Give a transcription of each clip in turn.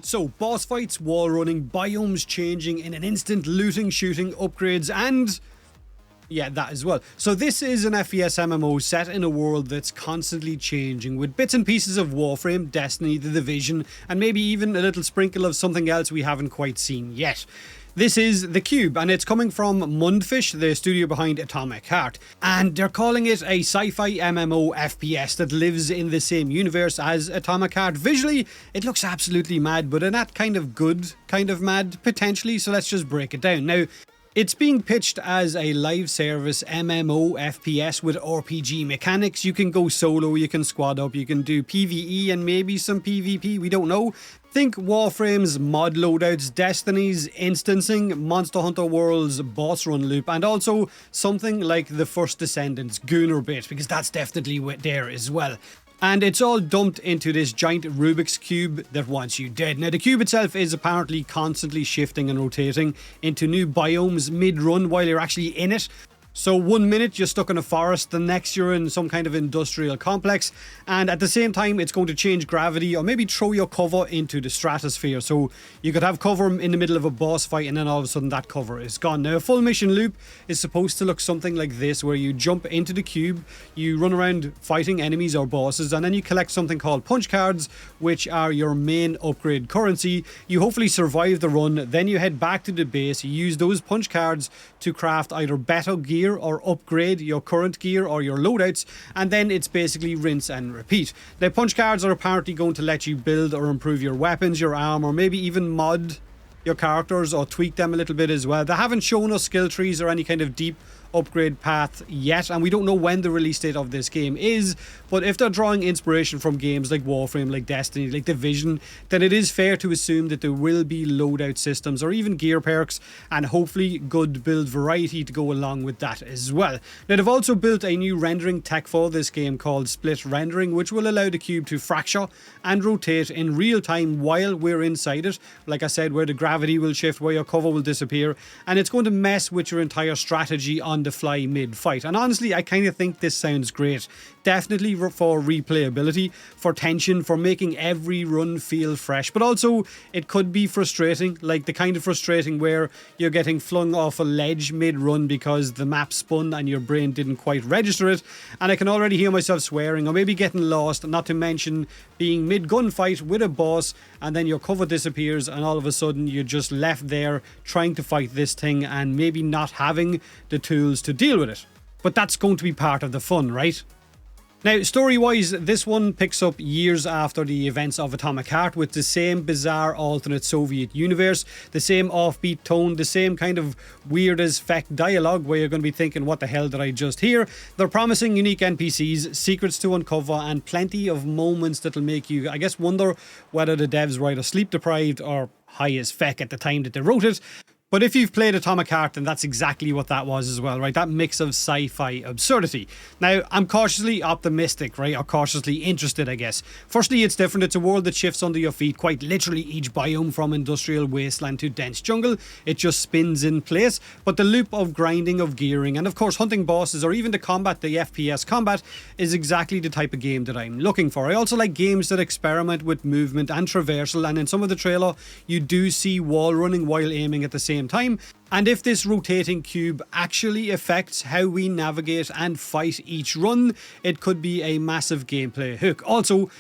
So, boss fights, wall running, biomes changing in an instant, looting, shooting, upgrades, and yeah, that as well. So this is an FPS MMO set in a world that's constantly changing, with bits and pieces of Warframe, Destiny, The Division, and maybe even a little sprinkle of something else we haven't quite seen yet. This is The Cube, and it's coming from Mundfish, the studio behind Atomic Heart. And they're calling it a sci-fi MMO-FPS that lives in the same universe as Atomic Heart. Visually, it looks absolutely mad, but in that kind of good, kind of mad, potentially, so let's just break it down. Now, it's being pitched as a live service MMO-FPS with RPG mechanics. You can go solo, you can squad up, you can do PvE and maybe some PvP, we don't know. Think Warframe's mod loadouts, Destiny's instancing, Monster Hunter World's boss run loop, and also something like the First Descendants Gunner bit, because that's definitely there as well. And it's all dumped into this giant Rubik's Cube that wants you dead. Now, the cube itself is apparently constantly shifting and rotating into new biomes mid-run while you're actually in it. So 1 minute you're stuck in a forest, the next you're in some kind of industrial complex, and at the same time it's going to change gravity or maybe throw your cover into the stratosphere. So you could have cover in the middle of a boss fight and then all of a sudden that cover is gone. Now, a full mission loop is supposed to look something like this, where you jump into the cube, you run around fighting enemies or bosses, and then you collect something called punch cards, which are your main upgrade currency. You hopefully survive the run, then you head back to the base, you use those punch cards to craft either better gear or upgrade your current gear or your loadouts, and then it's basically rinse and repeat. Now, punch cards are apparently going to let you build or improve your weapons, your armor, or maybe even mod your characters or tweak them a little bit as well. They haven't shown us skill trees or any kind of deep upgrade path yet, and we don't know when the release date of this game is, but if they're drawing inspiration from games like Warframe, like Destiny, like Division, then it is fair to assume that there will be loadout systems or even gear perks, and hopefully good build variety to go along with that as well. Now, they've also built a new rendering tech for this game called split rendering, which will allow the cube to fracture and rotate in real time while we're inside it, like I said, where the gravity will shift, where your cover will disappear, and it's going to mess with your entire strategy on the fly mid-fight. And honestly, I kind of think this sounds great. Definitely for replayability, for tension, for making every run feel fresh, but also it could be frustrating, like the kind of frustrating where you're getting flung off a ledge mid-run because the map spun and your brain didn't quite register it, and I can already hear myself swearing or maybe getting lost, not to mention being mid-gunfight with a boss and then your cover disappears and all of a sudden you're just left there trying to fight this thing and maybe not having the tools to deal with it. But that's going to be part of the fun, right? Now, story-wise, this one picks up years after the events of Atomic Heart, with the same bizarre alternate Soviet universe, the same offbeat tone, the same kind of weird as feck dialogue where you're going to be thinking, what the hell did I just hear? They're promising unique NPCs, secrets to uncover, and plenty of moments that'll make you, I guess, wonder whether the devs were either sleep-deprived or high as feck at the time that they wrote it. But if you've played Atomic Heart, then that's exactly what that was as well, right? That mix of sci-fi absurdity. Now, I'm cautiously optimistic, right? Or cautiously interested, I guess. Firstly, it's different. It's a world that shifts under your feet, quite literally each biome from industrial wasteland to dense jungle. It just spins in place. But the loop of grinding, of gearing, and of course hunting bosses, or even the combat, the FPS combat, is exactly the type of game that I'm looking for. I also like games that experiment with movement and traversal, and in some of the trailer, you do see wall running while aiming at the same time. And if this rotating cube actually affects how we navigate and fight each run, it could be a massive gameplay hook. Also,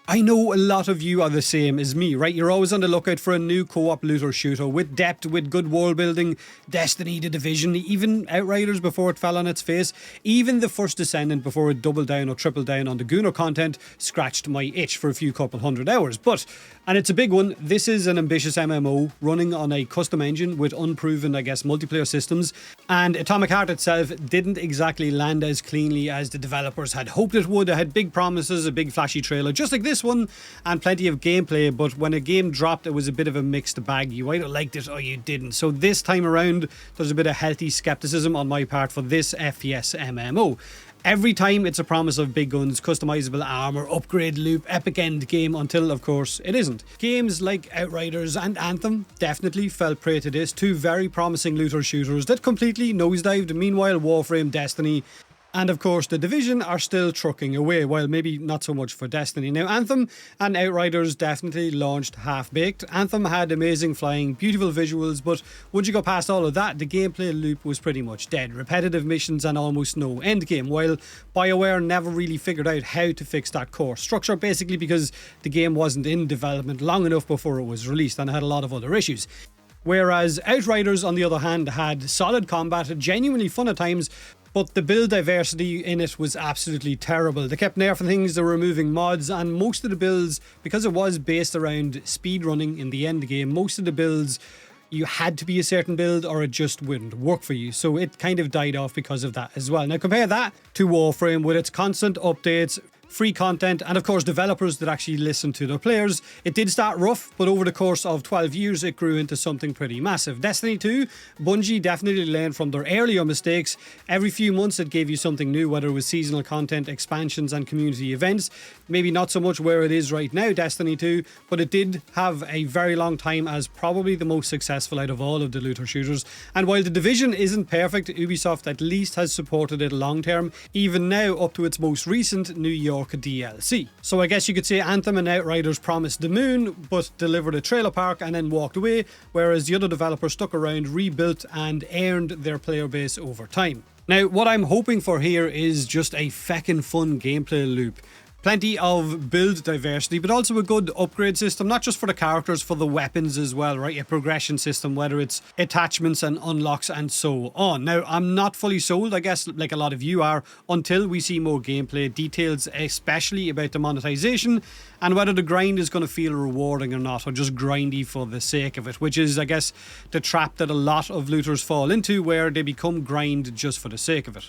I know a lot of you are the same as me, right? You're always on the lookout for a new co-op looter shooter with depth, with good world building, Destiny, The Division, even Outriders before it fell on its face, even the First Descendant before it doubled down or tripled down on the Gunner content scratched my itch for a few couple hundred hours. But, and it's a big one, this is an ambitious MMO running on a custom engine with unproven, I guess, multiplayer systems, and Atomic Heart itself didn't exactly land as cleanly as the developers had hoped it would. It had big promises, a big flashy trailer, just like this one, and plenty of gameplay, but when a game dropped it was a bit of a mixed bag. You either liked it or you didn't. So this time around there's a bit of healthy skepticism on my part for this FPS MMO. Every time it's a promise of big guns, customizable armor, upgrade loop, epic end game, until of course it isn't. Games like Outriders and Anthem definitely fell prey to this, two very promising looter shooters that completely nosedived. Meanwhile, Warframe, Destiny, And of course, The Division are still trucking away, while maybe not so much for Destiny. Now, Anthem and Outriders definitely launched half-baked. Anthem had amazing flying, beautiful visuals, but once you go past all of that, the gameplay loop was pretty much dead. Repetitive missions and almost no endgame, while BioWare never really figured out how to fix that core structure, basically because the game wasn't in development long enough before it was released and had a lot of other issues. Whereas Outriders, on the other hand, had solid combat, genuinely fun at times, but the build diversity in it was absolutely terrible. They kept nerfing things, they were removing mods, and most of the builds, because it was based around speedrunning in the end game, most of the builds, you had to be a certain build or it just wouldn't work for you. So it kind of died off because of that as well. Now compare that to Warframe with its constant updates, free content, and of course developers that actually listen to their players. It did start rough, but over the course of 12 years it grew into something pretty massive. Destiny 2, Bungie definitely learned from their earlier mistakes. Every few months it gave you something new, whether it was seasonal content, expansions and community events. Maybe not so much where it is right now, Destiny 2, but it did have a very long time as probably the most successful out of all of the looter shooters. And while The Division isn't perfect, Ubisoft at least has supported it long term, even now up to its most recent New York DLC. So I guess you could say Anthem and Outriders promised the moon, but delivered a trailer park and then walked away, whereas the other developers stuck around, rebuilt and earned their player base over time. Now, what I'm hoping for here is just a feckin' fun gameplay loop. Plenty of build diversity, but also a good upgrade system, not just for the characters, for the weapons as well, right? A progression system, whether it's attachments and unlocks and so on. Now, I'm not fully sold, I guess, like a lot of you are, until we see more gameplay details, especially about the monetization and whether the grind is going to feel rewarding or not, or just grindy for the sake of it, which is, I guess, the trap that a lot of looters fall into, where they become grind just for the sake of it.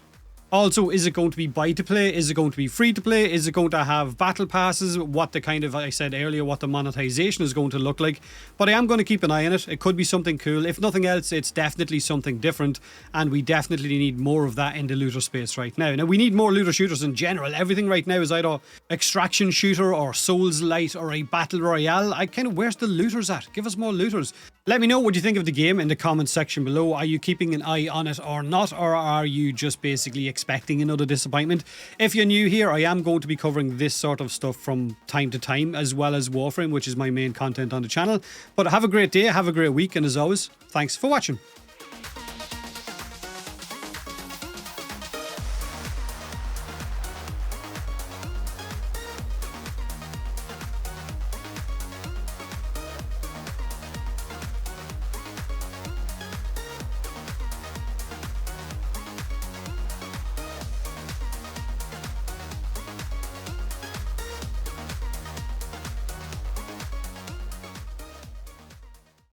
Also, is it going to be buy to play? Is it going to be free to play? Is it going to have battle passes? What the kind of, I said earlier, what the monetization is going to look like. But I am going to keep an eye on it. It could be something cool. If nothing else, it's definitely something different. And we definitely need more of that in the looter space right now. Now, we need more looter shooters in general. Everything right now is either extraction shooter or Souls-light or a battle royale. Where's the looters at? Give us more looters. Let me know what you think of the game in the comments section below. Are you keeping an eye on it or not? Or are you just basically expecting another disappointment? If you're new here, I am going to be covering this sort of stuff from time to time, as well as Warframe, which is my main content on the channel. But have a great day, have a great week, and as always, thanks for watching.